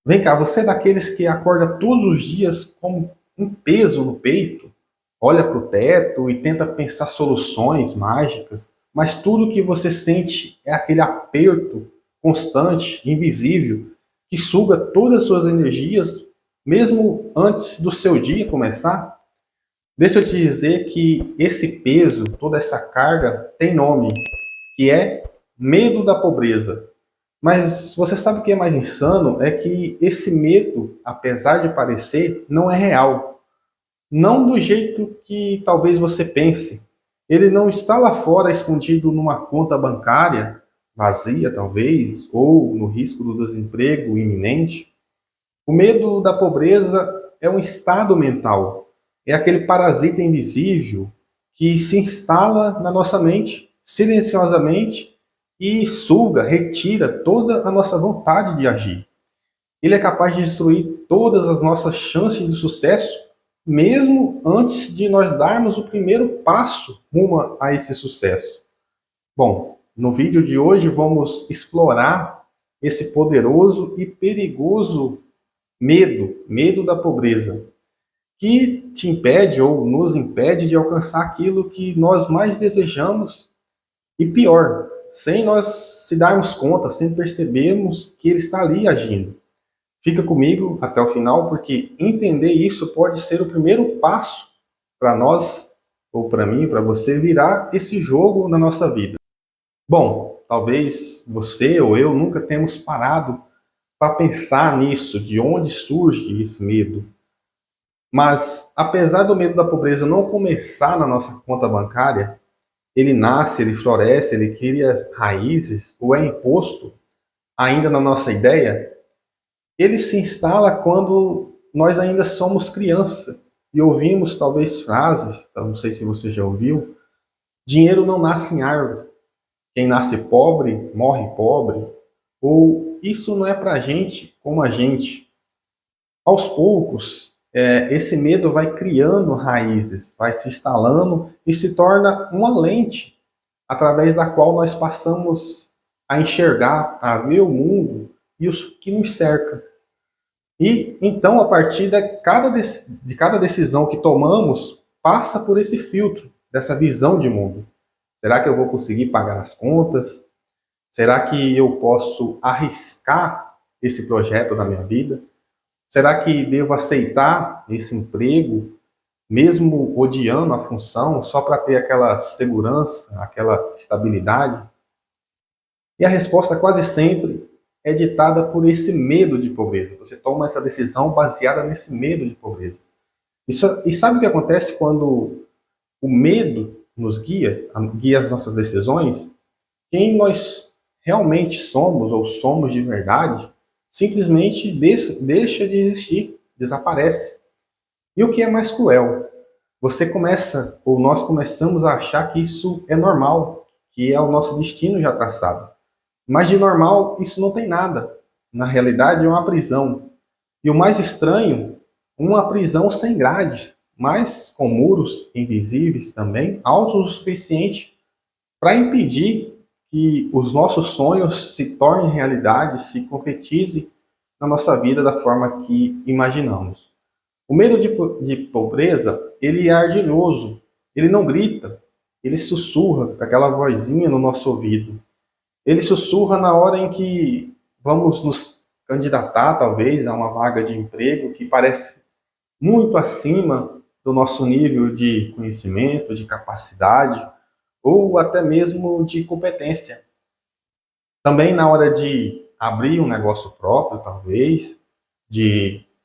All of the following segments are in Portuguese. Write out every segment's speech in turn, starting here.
Vem cá, você é daqueles que acorda todos os dias com um peso no peito, olha para o teto e tenta pensar soluções mágicas, mas tudo que você sente é aquele aperto constante, invisível, que suga todas as suas energias, mesmo antes do seu dia começar? Deixa eu te dizer que esse peso, toda essa carga, tem nome, que é medo da pobreza. Mas você sabe o que é mais insano? É que esse medo, apesar de parecer, não é real. Não do jeito que talvez você pense. Ele não está lá fora escondido numa conta bancária vazia, talvez, ou no risco do desemprego iminente. O medo da pobreza é um estado mental. É aquele parasita invisível que se instala na nossa mente silenciosamente e suga, retira toda a nossa vontade de agir. Ele é capaz de destruir todas as nossas chances de sucesso, mesmo antes de nós darmos o primeiro passo rumo a esse sucesso. Bom, no vídeo de hoje vamos explorar esse poderoso e perigoso medo da pobreza, que te impede ou nos impede de alcançar aquilo que nós mais desejamos e pior, sem nós se darmos conta, sem percebermos que ele está ali agindo. Fica comigo até o final, porque entender isso pode ser o primeiro passo para nós, ou para mim, para você, virar esse jogo na nossa vida. Bom, talvez você ou eu nunca tenhamos parado para pensar nisso, de onde surge esse medo. Mas, apesar do medo da pobreza não começar na nossa conta bancária, ele nasce, ele floresce, ele cria raízes, ou é imposto ainda na nossa ideia, ele se instala quando nós ainda somos criança e ouvimos talvez frases, não sei se você já ouviu, dinheiro não nasce em árvore, quem nasce pobre morre pobre, ou isso não é pra gente como a gente. Aos poucos, esse medo vai criando raízes, vai se instalando e se torna uma lente através da qual nós passamos a enxergar, a ver o mundo e o que nos cerca. E então, a partir de cada decisão que tomamos, passa por esse filtro, dessa visão de mundo. Será que eu vou conseguir pagar as contas? Será que eu posso arriscar esse projeto na minha vida? Será que devo aceitar esse emprego, mesmo odiando a função, só para ter aquela segurança, aquela estabilidade? E a resposta quase sempre é ditada por esse medo de pobreza. Você toma essa decisão baseada nesse medo de pobreza. E sabe o que acontece quando o medo nos guia as nossas decisões? Quem nós realmente somos ou somos de verdade, simplesmente deixa de existir, desaparece. E o que é mais cruel? Você começa, ou nós começamos a achar que isso é normal, que é o nosso destino já traçado. Mas de normal, isso não tem nada. Na realidade, é uma prisão. E o mais estranho, uma prisão sem grades, mas com muros invisíveis também, altos o suficiente para impedir que os nossos sonhos se tornem realidade, se concretize na nossa vida da forma que imaginamos. O medo de pobreza, ele é ardiloso, ele não grita, ele sussurra com aquela vozinha no nosso ouvido. Ele sussurra na hora em que vamos nos candidatar, talvez, a uma vaga de emprego que parece muito acima do nosso nível de conhecimento, de capacidade ou até mesmo de competência. Também na hora de abrir um negócio próprio, talvez,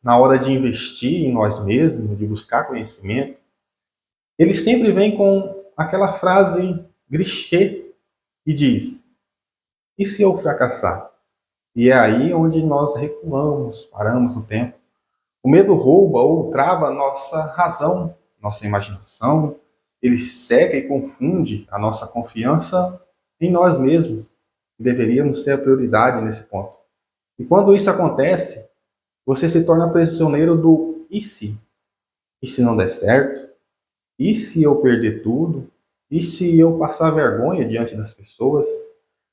na hora de investir em nós mesmos, de buscar conhecimento, ele sempre vem com aquela frase clichê e diz: e se eu fracassar? E é aí onde nós recuamos, paramos no tempo. O medo rouba ou trava nossa razão, nossa imaginação, ele cega e confunde a nossa confiança em nós mesmos. Deveríamos ser a prioridade nesse ponto. E quando isso acontece, você se torna prisioneiro do e se? E se não der certo? E se eu perder tudo? E se eu passar vergonha diante das pessoas?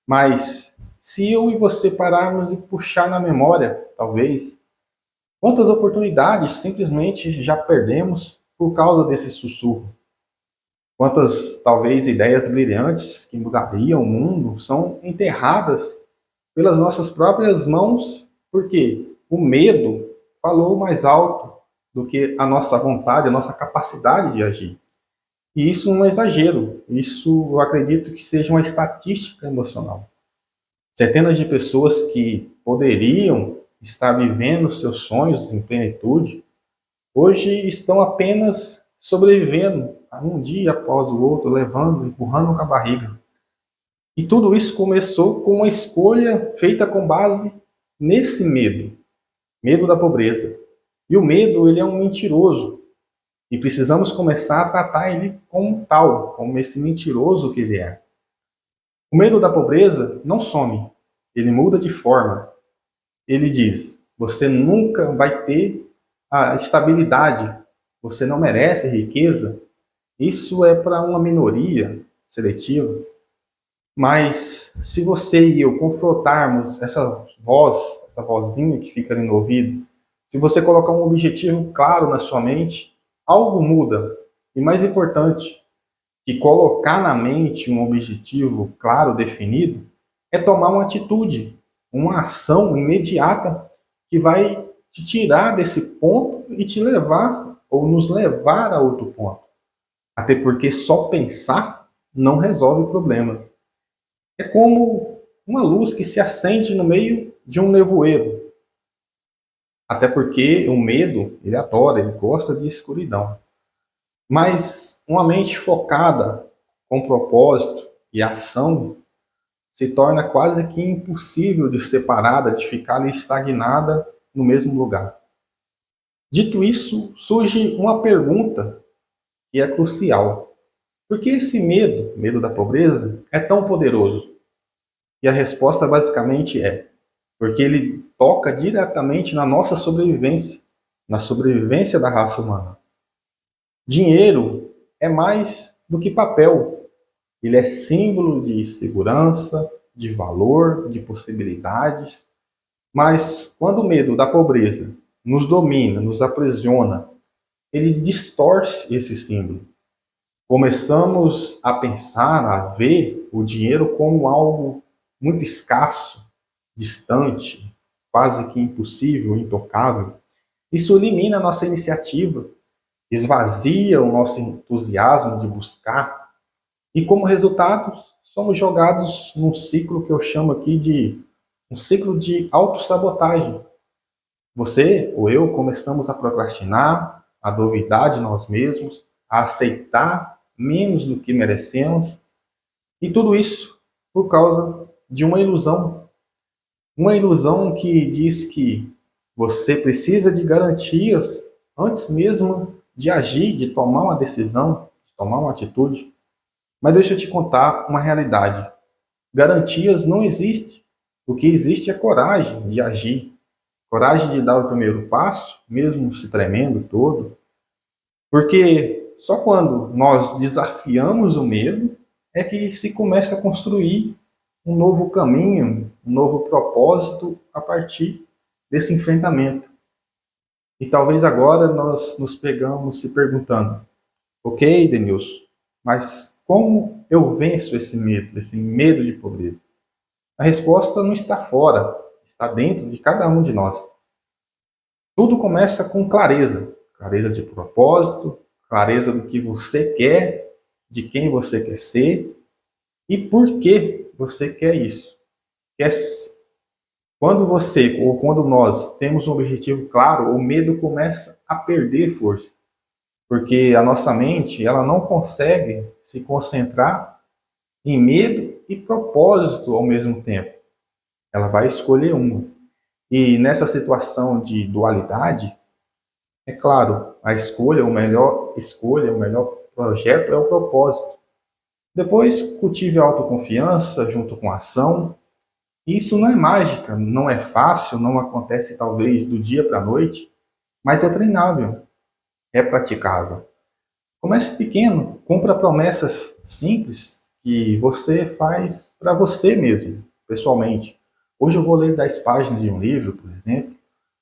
Mas se eu e você pararmos e puxar na memória, talvez, quantas oportunidades simplesmente já perdemos por causa desse sussurro? Quantas, talvez, ideias brilhantes que mudariam o mundo são enterradas pelas nossas próprias mãos, porque o medo falou mais alto do que a nossa vontade, a nossa capacidade de agir. E isso não é exagero, isso eu acredito que seja uma estatística emocional. Centenas de pessoas que poderiam estar vivendo seus sonhos em plenitude, hoje estão apenas sobrevivendo, um dia após o outro, levando, empurrando com a barriga. E tudo isso começou com uma escolha feita com base nesse medo, medo da pobreza. E o medo, ele é um mentiroso, e precisamos começar a tratar ele como tal, como esse mentiroso que ele é. O medo da pobreza não some, ele muda de forma. Ele diz: você nunca vai ter a estabilidade, você não merece riqueza. Isso é para uma minoria seletiva. Mas se você e eu confrontarmos essa voz, essa vozinha que fica ali no ouvido, se você colocar um objetivo claro na sua mente, algo muda. E mais importante, que colocar na mente um objetivo claro, definido, é tomar uma atitude, uma ação imediata que vai te tirar desse ponto e te levar ou nos levar a outro ponto. Até porque só pensar não resolve problemas. É como uma luz que se acende no meio de um nevoeiro. Até porque o medo, ele adora, ele gosta de escuridão. Mas uma mente focada, com propósito e ação, se torna quase que impossível de ser parada, de ficar ali estagnada no mesmo lugar. Dito isso, surge uma pergunta que é crucial. Por que esse medo, medo da pobreza, é tão poderoso? E a resposta basicamente é: porque ele toca diretamente na nossa sobrevivência, na sobrevivência da raça humana. Dinheiro é mais do que papel. Ele é símbolo de segurança, de valor, de possibilidades. Mas quando o medo da pobreza nos domina, nos aprisiona, ele distorce esse símbolo. Começamos a pensar, a ver o dinheiro como algo muito escasso, distante, quase que impossível, intocável. Isso elimina a nossa iniciativa, esvazia o nosso entusiasmo de buscar, e como resultado, somos jogados num ciclo que eu chamo aqui de um ciclo de autossabotagem. Você ou eu começamos a procrastinar, a duvidar de nós mesmos, a aceitar menos do que merecemos, e tudo isso por causa de uma ilusão. Uma ilusão que diz que você precisa de garantias antes mesmo de agir, de tomar uma decisão, de tomar uma atitude. Mas deixa eu te contar uma realidade. Garantias não existem. O que existe é coragem de agir, coragem de dar o primeiro passo, mesmo se tremendo todo. Porque só quando nós desafiamos o medo é que se começa a construir um novo caminho, um novo propósito a partir desse enfrentamento. E talvez agora nós nos pegamos se perguntando: ok, Denilson, mas como eu venço esse medo de pobreza? A resposta não está fora, está dentro de cada um de nós. Tudo começa com clareza, clareza de propósito, clareza do que você quer, de quem você quer ser e por que você quer isso. Quer Quando você ou quando nós temos um objetivo claro, o medo começa a perder força, porque a nossa mente ela não consegue se concentrar em medo e propósito ao mesmo tempo. Ela vai escolher uma. E nessa situação de dualidade, é claro, a escolha, o melhor projeto é o propósito. Depois cultive a autoconfiança junto com a ação. Isso não é mágica, não é fácil, não acontece talvez do dia para a noite, mas é treinável, é praticável. Comece pequeno, cumpra promessas simples que você faz para você mesmo. pessoalmente. Hoje eu vou ler 10 páginas de um livro, por exemplo.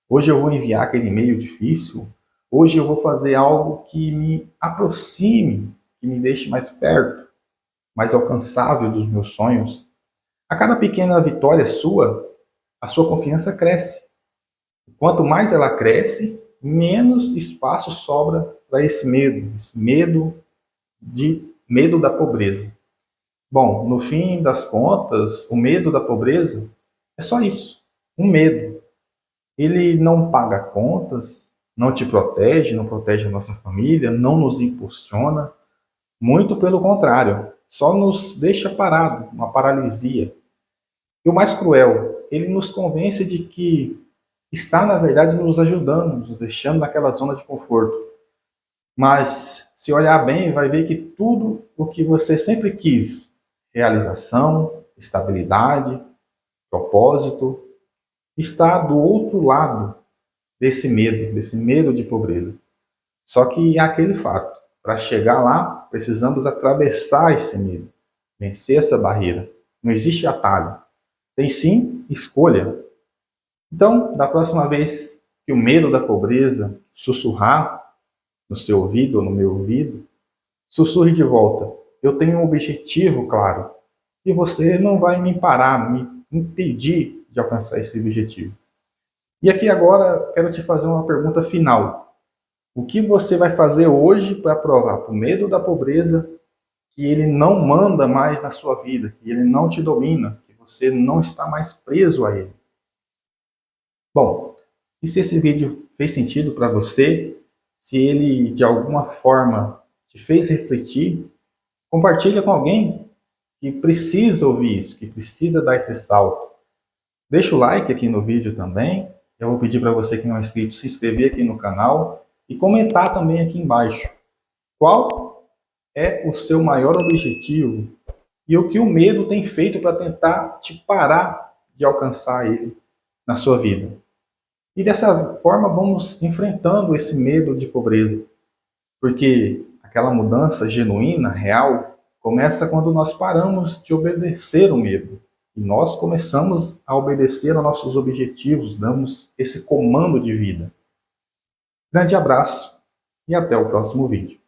Hoje eu vou enviar aquele e-mail difícil. Hoje eu vou fazer algo que me aproxime, que me deixe mais perto, mais alcançável dos meus sonhos. A cada pequena vitória sua, a sua confiança cresce. Quanto mais ela cresce, menos espaço sobra para esse medo da pobreza. Bom, no fim das contas, o medo da pobreza é só isso, um medo. Ele não paga contas, não te protege, não protege a nossa família, não nos impulsiona, muito pelo contrário, só nos deixa parado, uma paralisia. E o mais cruel, ele nos convence de que está, na verdade, nos ajudando, nos deixando naquela zona de conforto. Mas, se olhar bem, vai ver que tudo o que você sempre quis, realização, estabilidade, propósito, está do outro lado desse medo de pobreza. Só que é aquele fato, para chegar lá, precisamos atravessar esse medo, vencer essa barreira. Não existe atalho. Tem sim escolha. Então, da próxima vez que o medo da pobreza sussurrar no seu ouvido ou no meu ouvido, sussurre de volta. Eu tenho um objetivo claro e você não vai me parar, me impedir de alcançar esse objetivo. E aqui agora quero te fazer uma pergunta final. O que você vai fazer hoje para provar para o medo da pobreza que ele não manda mais na sua vida, que ele não te domina, que você não está mais preso a ele? Bom, e se esse vídeo fez sentido para você, se ele de alguma forma te fez refletir, compartilha com alguém que precisa ouvir isso, que precisa dar esse salto. Deixa o like aqui no vídeo também. Eu vou pedir para você que não é inscrito se inscrever aqui no canal e comentar também aqui embaixo. Qual é o seu maior objetivo e o que o medo tem feito para tentar te parar de alcançar ele na sua vida? E dessa forma vamos enfrentando esse medo de pobreza, porque aquela mudança genuína, real, começa quando nós paramos de obedecer o medo. E nós começamos a obedecer aos nossos objetivos, damos esse comando de vida. Grande abraço e até o próximo vídeo.